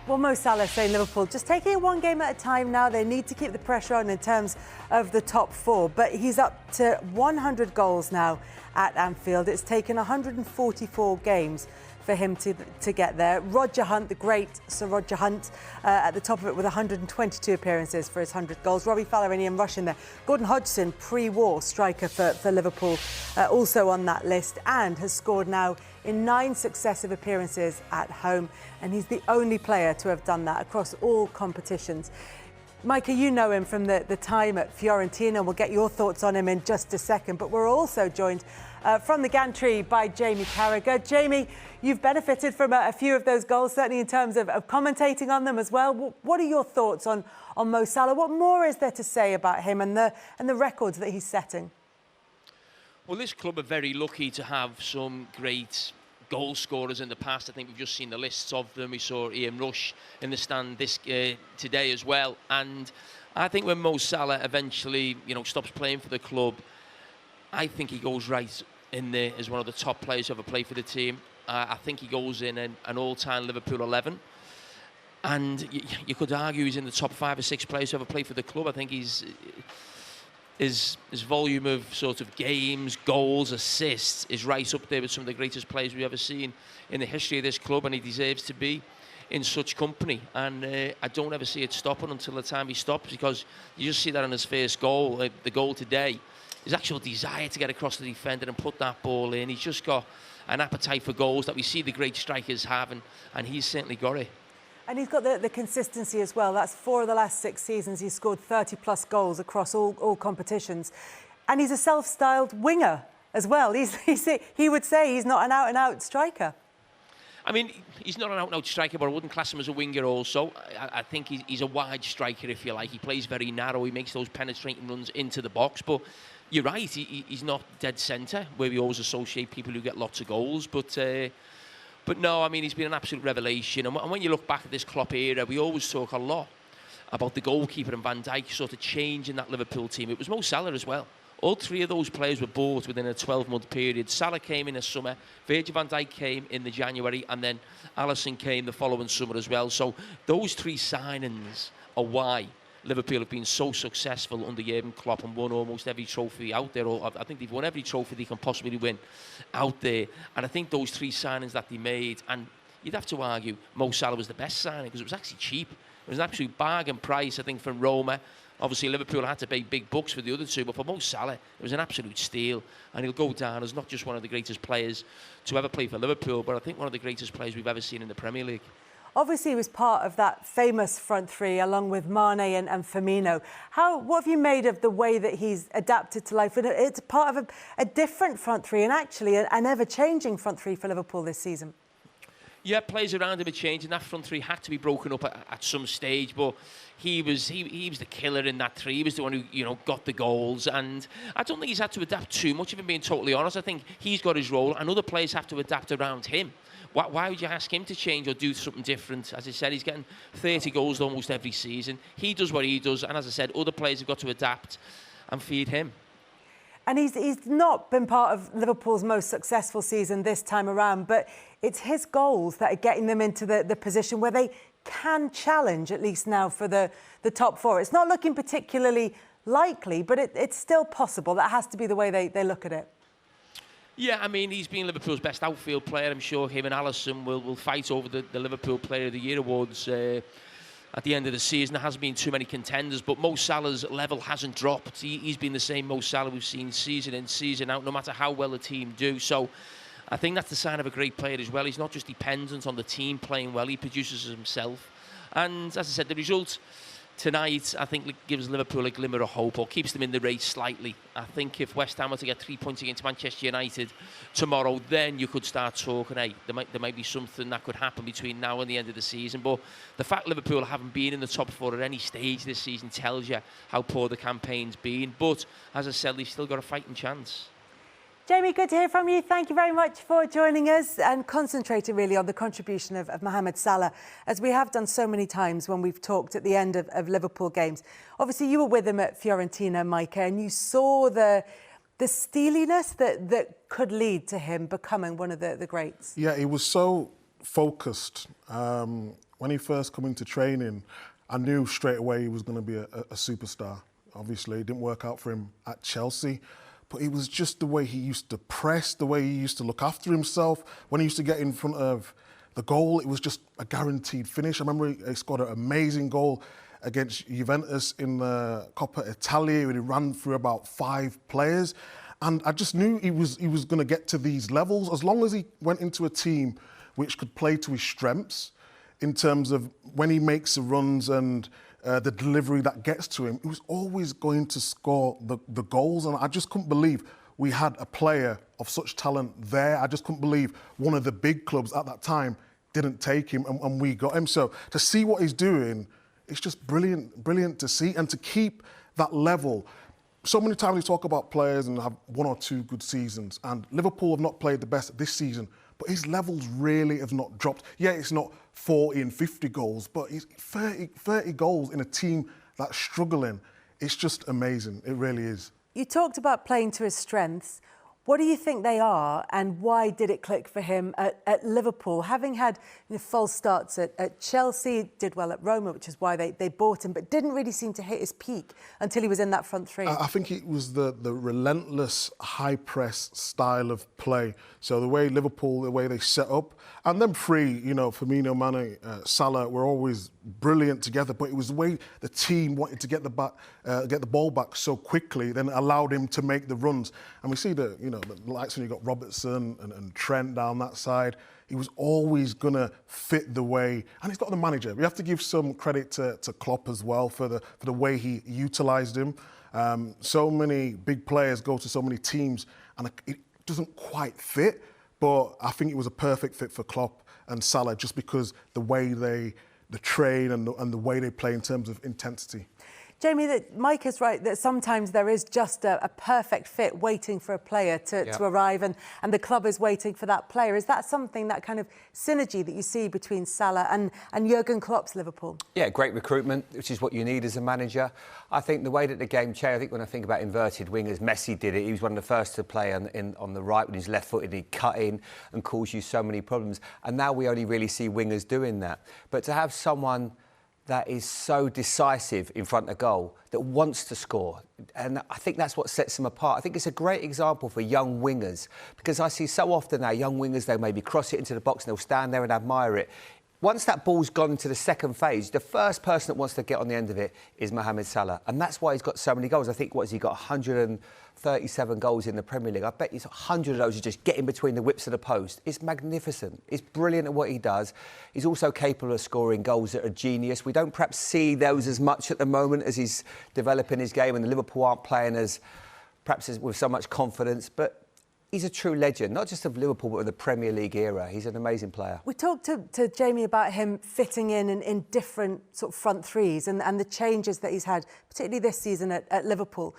Well, Mo Salah saying Liverpool just taking it one game at a time now. They need to keep the pressure on in terms of the top four. But he's up to 100 goals now at Anfield. It's taken 144 games for him to get there. Roger Hunt, the great Sir Roger Hunt, at the top of it with 122 appearances for his 100 goals. Robbie Fowler and Ian Rush in there. Gordon Hodgson, pre-war striker for Liverpool, also on that list, and has scored now in 9 successive appearances at home. And he's the only player to have done that across all competitions. Micah, you know him from the time at Fiorentina. We'll get your thoughts on him in just a second. But we're also joined from the gantry by Jamie Carragher. Jamie, you've benefited from a few of those goals, certainly in terms of commentating on them as well. What are your thoughts on Mo Salah? What more is there to say about him and the records that he's setting? Well, this club are very lucky to have some great goal scorers in the past. I think we've just seen the lists of them. We saw Ian Rush in the stand today as well. And I think when Mo Salah eventually, stops playing for the club, I think he goes right in there as one of the top players who ever played for the team. I think he goes in an all-time Liverpool 11. And you could argue he's in the top 5 or 6 players who ever played for the club. I think his volume of sort of games, goals, assists is right up there with some of the greatest players we've ever seen in the history of this club, and he deserves to be in such company. And I don't ever see it stopping until the time he stops, because you just see that on his first goal, the goal today, his actual desire to get across the defender and put that ball in. He's just got an appetite for goals that we see the great strikers have, and he's certainly got it. And he's got the consistency as well. That's 4 of the last 6 seasons. He's scored 30-plus goals across all competitions. And he's a self-styled winger as well. He would say he's not an out-and-out striker. I mean, he's not an out-and-out striker, but I wouldn't class him as a winger also. I think he's a wide striker, if you like. He plays very narrow. He makes those penetrating runs into the box. But you're right, he's not dead centre, where we always associate people who get lots of goals. But no, I mean, he's been an absolute revelation. And when you look back at this Klopp era, we always talk a lot about the goalkeeper and Van Dijk sort of changing that Liverpool team. It was Mo Salah as well. All 3 of those players were bought within a 12-month period. Salah came in the summer, Virgil van Dijk came in the January, and then Alisson came the following summer as well. So those 3 signings are why Liverpool have been so successful under Jurgen Klopp and won almost every trophy out there. I think they've won every trophy they can possibly win out there. And I think those 3 signings that they made, and you'd have to argue Mo Salah was the best signing because it was actually cheap. It was an absolute bargain price, I think, from Roma. Obviously, Liverpool had to pay big bucks for the other 2, but for Mo Salah, it was an absolute steal. And he'll go down as not just one of the greatest players to ever play for Liverpool, but I think one of the greatest players we've ever seen in the Premier League. Obviously, he was part of that famous front 3, along with Mane and Firmino. What have you made of the way that he's adapted to life? It's part of a different front 3, and actually an ever-changing front 3 for Liverpool this season. Yeah, players around him are changing. That front 3 had to be broken up at some stage, but he was the killer in that 3. He was the one who got the goals, and I don't think he's had to adapt too much. If I'm being totally honest, I think he's got his role, and other players have to adapt around him. Why would you ask him to change or do something different? As I said, he's getting 30 goals almost every season. He does what he does, and as I said, other players have got to adapt and feed him. And he's not been part of Liverpool's most successful season this time around, but it's his goals that are getting them into the position where they can challenge, at least now, for the top 4. It's not looking particularly likely, but it's still possible. That has to be the way they look at it. Yeah, I mean, he's been Liverpool's best outfield player. I'm sure him and Alisson will fight over the Liverpool Player of the Year awards at the end of the season. There hasn't been too many contenders, but Mo Salah's level hasn't dropped. He's been the same Mo Salah we've seen season in, season out, no matter how well the team do. So I think that's the sign of a great player as well. He's not just dependent on the team playing well, he produces himself. And as I said, the result tonight, I think, gives Liverpool a glimmer of hope, or keeps them in the race slightly. I think if West Ham were to get 3 points against Manchester United tomorrow, then you could start talking, hey, there might be something that could happen between now and the end of the season. But the fact Liverpool haven't been in the top 4 at any stage this season tells you how poor the campaign's been. But, as I said, they've still got a fighting chance. Jamie, good to hear from you. Thank you very much for joining us and concentrating really on the contribution of Mohamed Salah, as we have done so many times when we've talked at the end of Liverpool games. Obviously, you were with him at Fiorentina, Micah, and you saw the steeliness that could lead to him becoming one of the greats. Yeah, he was so focused. When when he first come into training, I knew straight away he was going to be a superstar. Obviously, it didn't work out for him at Chelsea, but it was just the way he used to press, the way he used to look after himself. When he used to get in front of the goal, it was just a guaranteed finish. I remember he scored an amazing goal against Juventus in the Coppa Italia, when he ran through about 5 players. And I just knew he was going to get to these levels as long as he went into a team which could play to his strengths in terms of when he makes the runs and the delivery that gets to him. He was always going to score the goals, and I just couldn't believe we had a player of such talent there. I just couldn't believe one of the big clubs at that time didn't take him and we got him. So to see what he's doing, it's just brilliant to see, and to keep that level. So many times we talk about players and have 1 or 2 good seasons, and Liverpool have not played the best this season, but his levels really have not dropped. Yeah, it's not 40 and 50 goals, but he's 30 goals in a team that's struggling. It's just amazing. It really is. You talked about playing to his strengths. What do you think they are, and why did it click for him at Liverpool? Having had false starts at Chelsea, did well at Roma, which is why they bought him, but didn't really seem to hit his peak until he was in that front three. I think it was the relentless high press style of play. So the way Liverpool, the way they set up, and them three, Firmino, Mane, Salah, were always brilliant together. But it was the way the team wanted to get the ball back so quickly, then it allowed him to make the runs. And we see the likes when you got Robertson and Trent down that side. He was always going to fit the way, and he's got the manager. We have to give some credit to Klopp as well for the way he utilised him. So many big players go to so many teams, and it doesn't quite fit. But I think it was a perfect fit for Klopp and Salah, just because the way they train and the way they play in terms of intensity. Jamie, Mike is right that sometimes there is just a perfect fit waiting for a player to arrive, and the club is waiting for that player. Is that something, that kind of synergy that you see between Salah and Jurgen Klopp's Liverpool? Yeah, great recruitment, which is what you need as a manager. I think the way that the game changed, I think when I think about inverted wingers, Messi did it. He was one of the first to play on the right when he's left-footed. He'd cut in and cause you so many problems. And now we only really see wingers doing that. But to have someone that is so decisive in front of goal, that wants to score. And I think that's what sets them apart. I think it's a great example for young wingers, because I see so often now young wingers, they'll maybe cross it into the box and they'll stand there and admire it. Once that ball's gone into the second phase, the first person that wants to get on the end of it is Mohamed Salah. And that's why he's got so many goals. I think, he got 137 goals in the Premier League. I bet he's 100 of those are just getting between the whips of the post. It's magnificent. It's brilliant at what he does. He's also capable of scoring goals that are genius. We don't perhaps see those as much at the moment as he's developing his game, and the Liverpool aren't playing with so much confidence. But he's a true legend, not just of Liverpool, but of the Premier League era. He's an amazing player. We talked to Jamie about him fitting in different sort of front threes and the changes that he's had, particularly this season at Liverpool.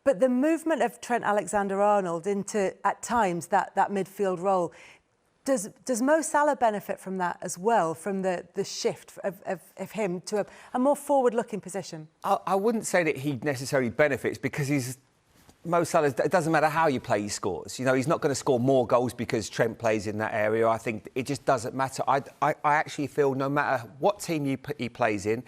But the movement of Trent Alexander-Arnold into, at times, that midfield role, does Mo Salah benefit from that as well, from the shift of him to a more forward-looking position? I wouldn't say that he necessarily benefits, because Mo Salah, it doesn't matter how you play, he scores. He's not going to score more goals because Trent plays in that area. I think it just doesn't matter. I actually feel no matter what team he plays in,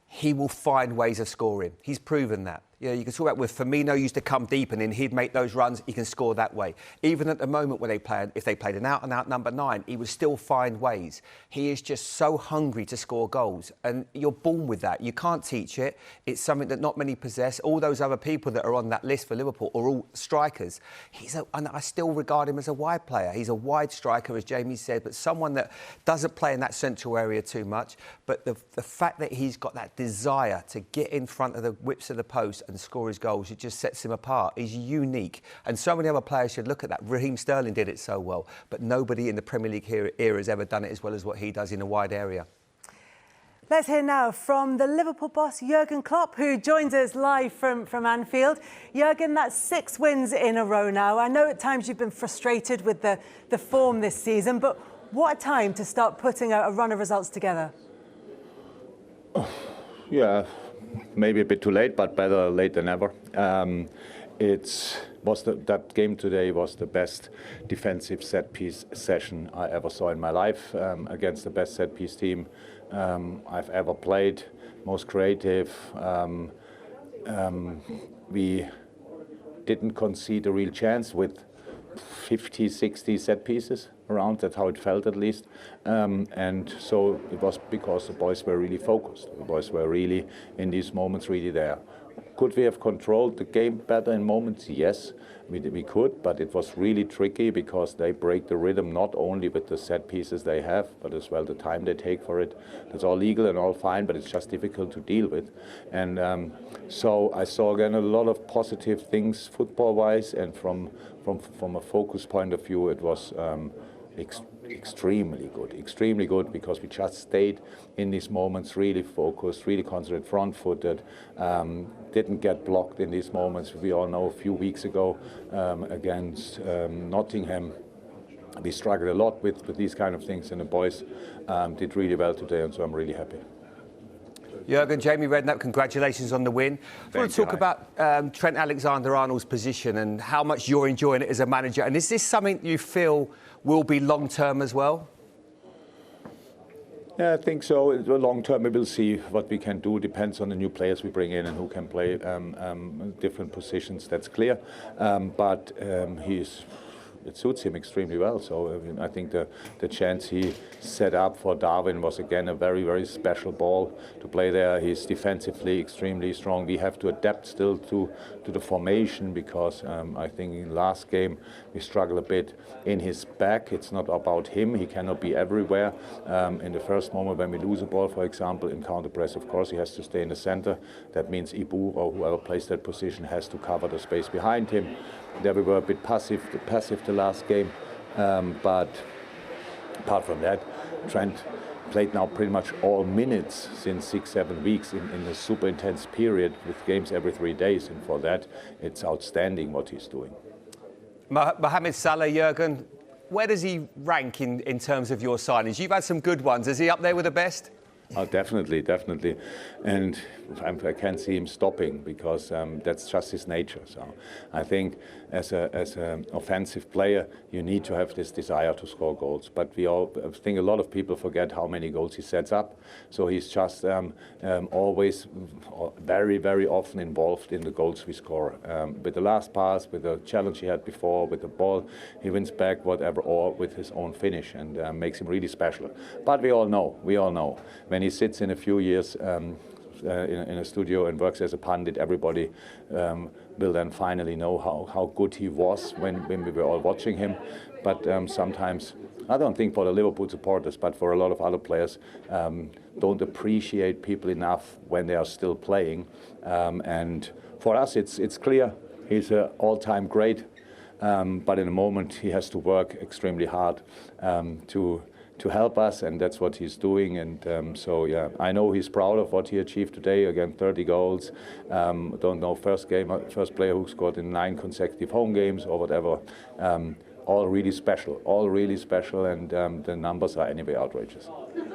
he will find ways of scoring. He's proven that. You can talk about with Firmino used to come deep and then he'd make those runs, he can score that way. Even at the moment when if they played an out-and-out number 9, he would still find ways. He is just so hungry to score goals, and you're born with that. You can't teach it. It's something that not many possess. All those other people that are on that list for Liverpool are all strikers. And I still regard him as a wide player. He's a wide striker, as Jamie said, but someone that doesn't play in that central area too much. But the fact that he's got that desire to get in front of the whips of the post and score his goals, it just sets him apart. He's unique, and so many other players should look at that. Raheem Sterling did it so well, but nobody in the Premier League era has ever done it as well as what he does in a wide area. Let's hear now from the Liverpool boss, Jurgen Klopp, who joins us live from Anfield. Jurgen, that's 6 wins in a row now. I know at times you've been frustrated with the form this season, but what a time to start putting a run of results together. Yeah. Maybe a bit too late, but better late than never. that game today was the best defensive set piece session I ever saw in my life against the best set piece team I've ever played. Most creative. We didn't concede a real chance with 50, 60 set pieces around. That's how it felt, at least. And so it was because the boys were really focused. The boys were really, in these moments, really there. Could we have controlled the game better in moments? Yes, we could, but it was really tricky because they break the rhythm not only with the set pieces they have, but as well the time they take for it. That's all legal and all fine, but it's just difficult to deal with. And so I saw again a lot of positive things football-wise, and from a focus point of view, it was extremely good because we just stayed in these moments really focused, really concentrated, front-footed, didn't get blocked in these moments. We all know a few weeks ago against Nottingham, we struggled a lot with these kind of things, and the boys did really well today, and so I'm really happy. Jurgen, Jamie Redknapp, congratulations on the win. I want to talk about Trent Alexander-Arnold's position and how much you're enjoying it as a manager. And is this something you feel will be long-term as well? Yeah, I think so. Long term, we will see what we can do. Depends on the new players we bring in and who can play different positions. That's clear. But it suits him extremely well. So I think the chance he set up for Darwin was again a very, very special ball to play there. He's defensively extremely strong. We have to adapt still to the formation because I think in last game we struggle a bit in his back. It's not about him. He cannot be everywhere. In the first moment when we lose a ball, for example, in counter press, of course he has to stay in the center. That means Ibu or whoever plays that position has to cover the space behind him. There we were a bit passive the last game, but apart from that, Trent played now pretty much all minutes since 6-7 weeks in a super intense period with games every 3 days, and for that, it's outstanding what he's doing. Mohamed Salah, Jurgen, where does he rank in terms of your signings? You've had some good ones. Is he up there with the best? Oh, definitely. And I can't see him stopping because that's just his nature. So I think as an offensive player, you need to have this desire to score goals. But I think a lot of people forget how many goals he sets up. So he's just always very, very often involved in the goals we score. With the last pass, with the challenge he had before, with the ball, he wins back, whatever, or with his own finish, and makes him really special. But we all know, when he sits in a few years in a studio and works as a pundit, everybody will then finally know how good he was when we were all watching him. But sometimes, I don't think for the Liverpool supporters, but for a lot of other players, don't appreciate people enough when they are still playing. And for us, it's clear he's an all-time great. But in a moment, he has to work extremely hard to help us, and that's what he's doing. And so, yeah, I know he's proud of what he achieved today. Again, 30 goals. Don't know, first player who scored in 9 consecutive home games or whatever. All really special, and the numbers are anyway outrageous.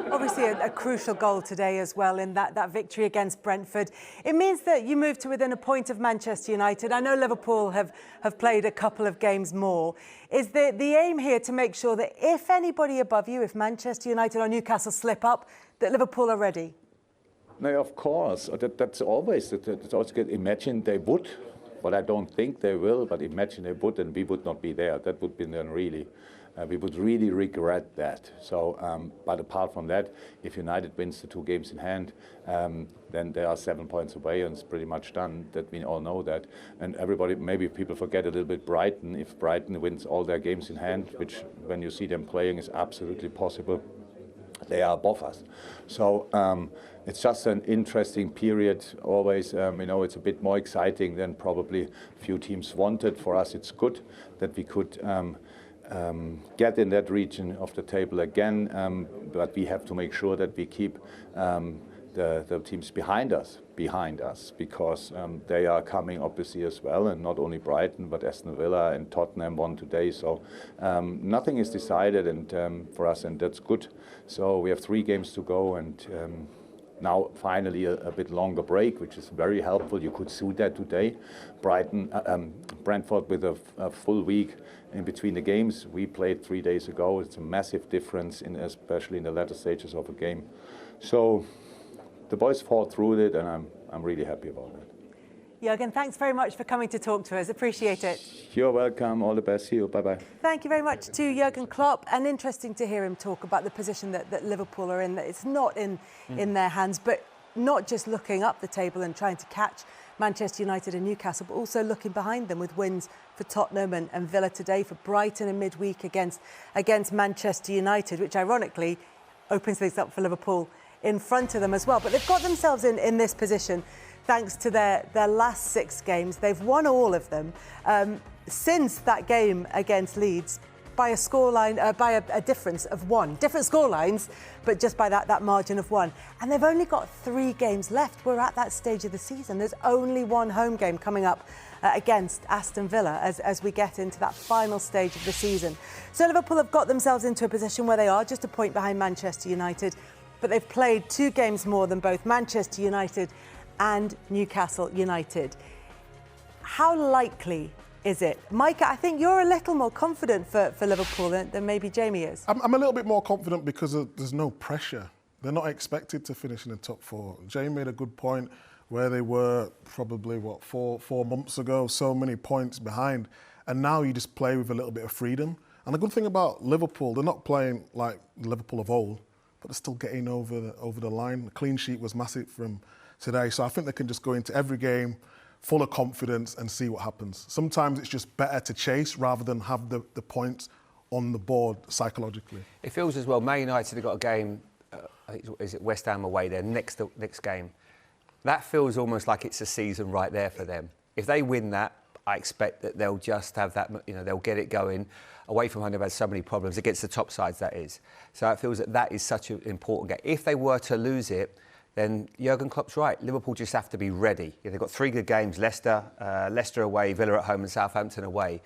Obviously a crucial goal today as well in that victory against Brentford. It means that you move to within a point of Manchester United. I know Liverpool have played a couple of games more. Is the aim here to make sure that if anybody above you, if Manchester United or Newcastle slip up, that Liverpool are ready? No, of course. That's always good. Imagine they would. But I don't think they will, but imagine they would, and we would not be there. That would be then really, we would really regret that. So, but apart from that, if United wins the 2 games in hand, then they are 7 points away, and it's pretty much done. That we all know that. And everybody, maybe people forget a little bit Brighton. If Brighton wins all their games in hand, which when you see them playing is absolutely possible, they are above us. So it's just an interesting period. Always, it's a bit more exciting than probably a few teams wanted. For us, it's good that we could get in that region of the table again. But we have to make sure that we keep the teams behind us, because they are coming obviously as well, and not only Brighton, but Aston Villa and Tottenham won today. So nothing is decided, and for us, and that's good. So we have 3 games to go, and now finally a bit longer break, which is very helpful. You could see that today. Brentford with a full week in between the games. We played 3 days ago. It's a massive difference, especially in the latter stages of a game. So the boys fought through it, and I'm really happy about that. Jürgen, thanks very much for coming to talk to us. Appreciate it. You're welcome. All the best. See you. Bye-bye. Thank you very much to Jürgen Klopp. And interesting to hear him talk about the position that Liverpool are in, that it's not in their hands, but not just looking up the table and trying to catch Manchester United and Newcastle, but also looking behind them with wins for Tottenham and Villa today, for Brighton in midweek against Manchester United, which ironically opens things up for Liverpool in front of them as well. But they've got themselves in this position thanks to their last 6 games. They've won all of them since that game against Leeds by a scoreline, by a difference of 1. Different scorelines, but just by that margin of 1. And they've only got 3 games left. We're at that stage of the season. There's only 1 home game coming up against Aston Villa as we get into that final stage of the season. So Liverpool have got themselves into a position where they are just a point behind Manchester United, but they've played 2 games more than both Manchester United and Newcastle United. How likely is it? Micah, I think you're a little more confident for Liverpool than maybe Jamie is. I'm a little bit more confident because there's no pressure. They're not expected to finish in the top 4. Jamie made a good point where they were probably, 4 months ago, so many points behind. And now you just play with a little bit of freedom. And the good thing about Liverpool, they're not playing like Liverpool of old, but they're still getting over the line. The clean sheet was massive from today. So I think they can just go into every game full of confidence and see what happens. Sometimes it's just better to chase rather than have the points on the board psychologically. It feels as well, Man United have got a game, I think, is it West Ham away their next game. That feels almost like it's a season right there for them. If they win that, I expect that they'll just have that, they'll get it going. Away from home, they've had so many problems, against the top sides, that is. So it feels that is such an important game. If they were to lose it, then Jurgen Klopp's right. Liverpool just have to be ready. They've got 3 good games: Leicester away, Villa at home, and Southampton away.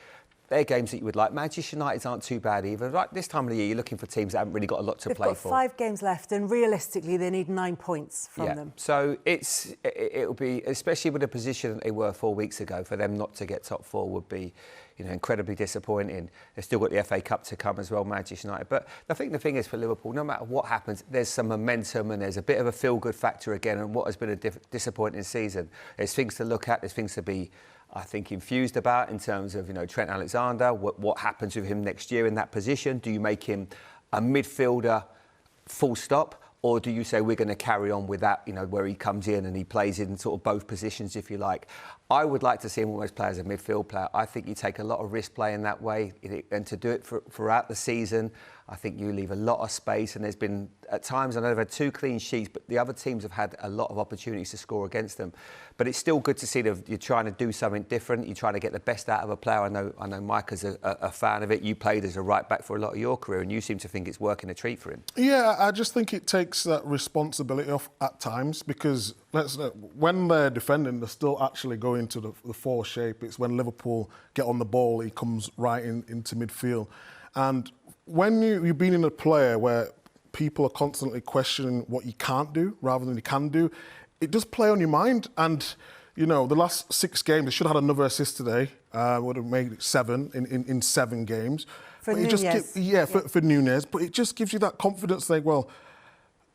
They're games that you would like. Manchester United aren't too bad either. Right, this time of the year, you're looking for teams that haven't really got a lot to play for. They've got 5 games left, and realistically, they need 9 points from them. So it'll be, especially with the position that they were 4 weeks ago, for them not to get top 4 would be, incredibly disappointing. They've still got the FA Cup to come as well, Manchester United. But I think the thing is, for Liverpool, no matter what happens, there's some momentum and there's a bit of a feel-good factor again. And what has been a disappointing season, there's things to look at, there's things to be, I think, infused about in terms of, Trent Alexander, what happens with him next year in that position. Do you make him a midfielder full stop? Or do you say we're going to carry on with that, where he comes in and he plays in sort of both positions, if you like? I would like to see him almost play as a midfield player. I think you take a lot of risk playing that way, and to do it throughout the season, I think you leave a lot of space. And there's been, at times, I know they've had 2 clean sheets, but the other teams have had a lot of opportunities to score against them. But it's still good to see that you're trying to do something different. You're trying to get the best out of a player. I know Micah's a fan of it. You played as a right back for a lot of your career, and you seem to think it's working a treat for him. Yeah, I just think it takes that responsibility off at times, because when they're defending, they're still actually going to the 4 shape. It's when Liverpool get on the ball, he comes right into midfield. And when you've been in a player where people are constantly questioning what you can't do rather than you can do, it does play on your mind. And, the last 6 games, they should have had another assist today. Would have made it 7 in 7 games. For Nunez. For Nunez. But it just gives you that confidence, like, well,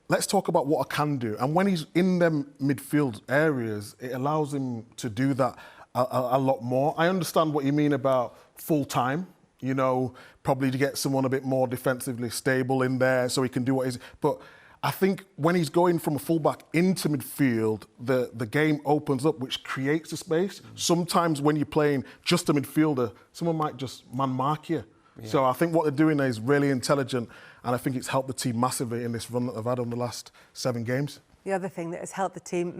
let's talk about what I can do. And when he's in them midfield areas, it allows him to do that a lot more. I understand what you mean about full time. Probably to get someone a bit more defensively stable in there so he can do what he's... But I think when he's going from a fullback into midfield, the game opens up, which creates the space. Sometimes when you're playing just a midfielder, someone might just man-mark you. Yeah. So I think what they're doing there is really intelligent, and I think it's helped the team massively in this run that they've had on the last 7 games. The other thing that has helped the team